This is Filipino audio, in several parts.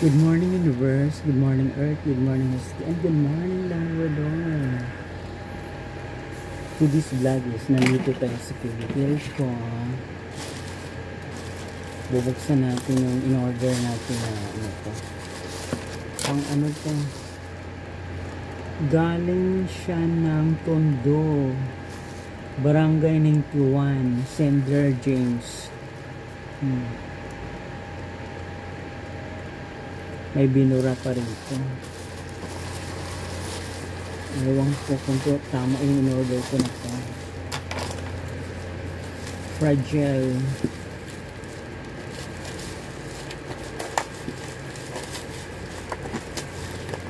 Good morning universe, good morning earth, good morning Husky, and good morning Labrador. To this vlog is nandito tayo sa cubicle ko. Bubuksan natin yung in-order natin na ano to. Ang ano to, galing siya ng Tondo, Barangay 91, Sender James. May binura pa rin ito. Ewan ko kung tama yung in-order ko na ito. Fragile.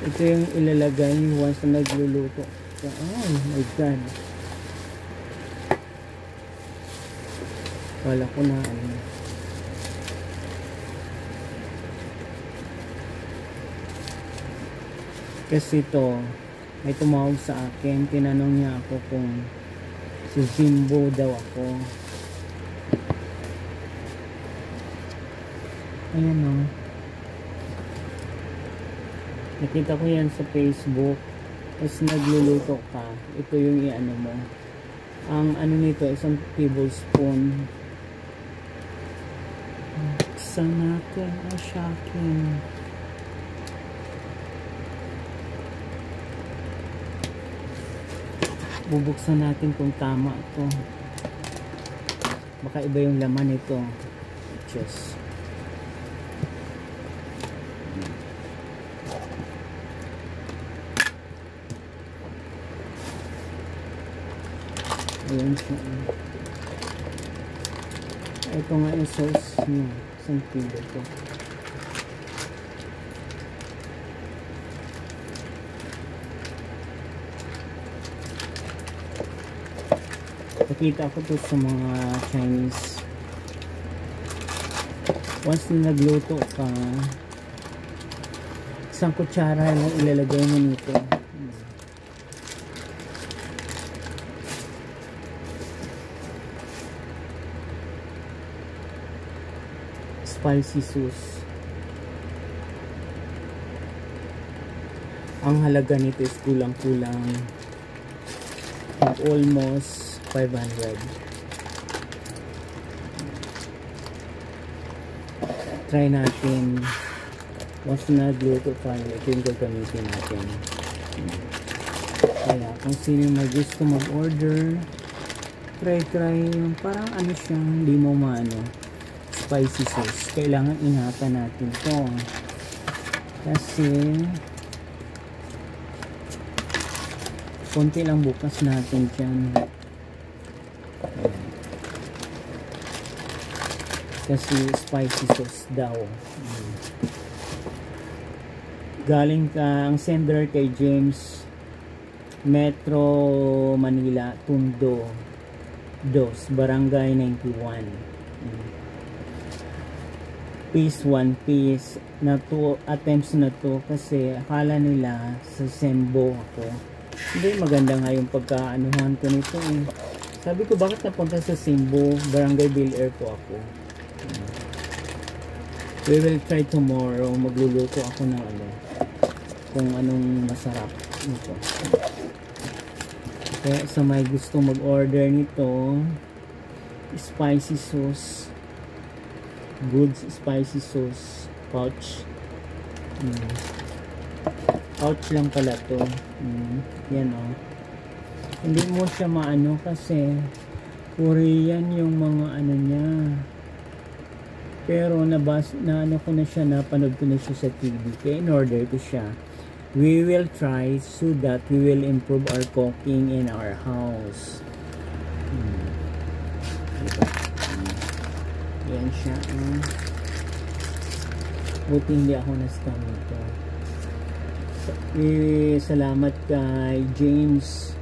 Ito yung ilalagay once na nagluluto. Oh my god. Wala ko na ano. Kasi ito, may tumawag sa akin, tinanong niya ako kung si Jimbo daw ako. Ayan o. Nakita ko yan sa Facebook. Tapos nagluluto ka. Ito yung i-ano mo. Ang ano nito, isang tablespoon. Buksan natin. Oh, shocking. Bubuksan natin kung tama ito. Baka iba yung laman nito. Just ayan siya. Ito nga yung sauce niya. Isang kilo ito. Nakita ko to sa mga Chinese. Once na nagluto ka, isang kutsara lang ilalagay mo nito. Spicy sauce. Ang halaga nito is kulang-kulang almost 500. Try natin. Once na nagluto pa, ito yung gagamitin natin. Kaya kung sino may gusto mag-order, try yung parang ano siya, hindi mo maano, spicy sauce. Kailangan ingatan natin to kasi konti lang bukas natin dyan. Kasi spicy sauce daw. Galing ka ang sender kay James, Metro Manila, Tondo 2, Barangay 91. Piece 1 piece na 2 attempts na to kasi akala nila sa Sembo ako. Hindi, maganda nga yung pagkaanuhan ko nito eh. Sabi ko bakit napunta sa Sembo, Barangay Bill Air po ako. We will try tomorrow. Magluluto ako ng ano, kung anong masarap nito. Kaya sa may gusto mag-order nito, spicy sauce, good spicy sauce pouch. Pouch lang pala to. Yan o. Hindi mo siya maano kasi Korean yung mga ano niya. Pero na ano ko na siya, napanood ko na siya sa TV. Kaya in-order ko siya. We will try so that we will improve our cooking in our house. Diba? Yan siya. Buti hindi ako na-scam nito. Salamat kay James,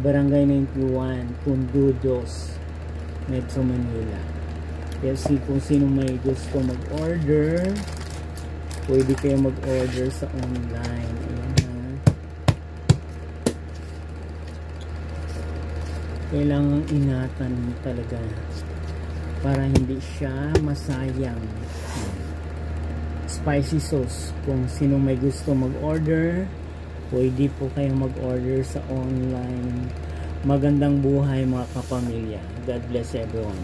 Barangay 91, Tondo 2, Metro Manila. Kasi kung sino may gusto mag-order, pwede kayo mag-order sa online. Ayan. Kailangan ingatan talaga para hindi siya masayang. spicy sauce. Kung sino may gusto mag-order, pwede po kayong mag-order sa online. Magandang buhay mga kapamilya. God bless everyone.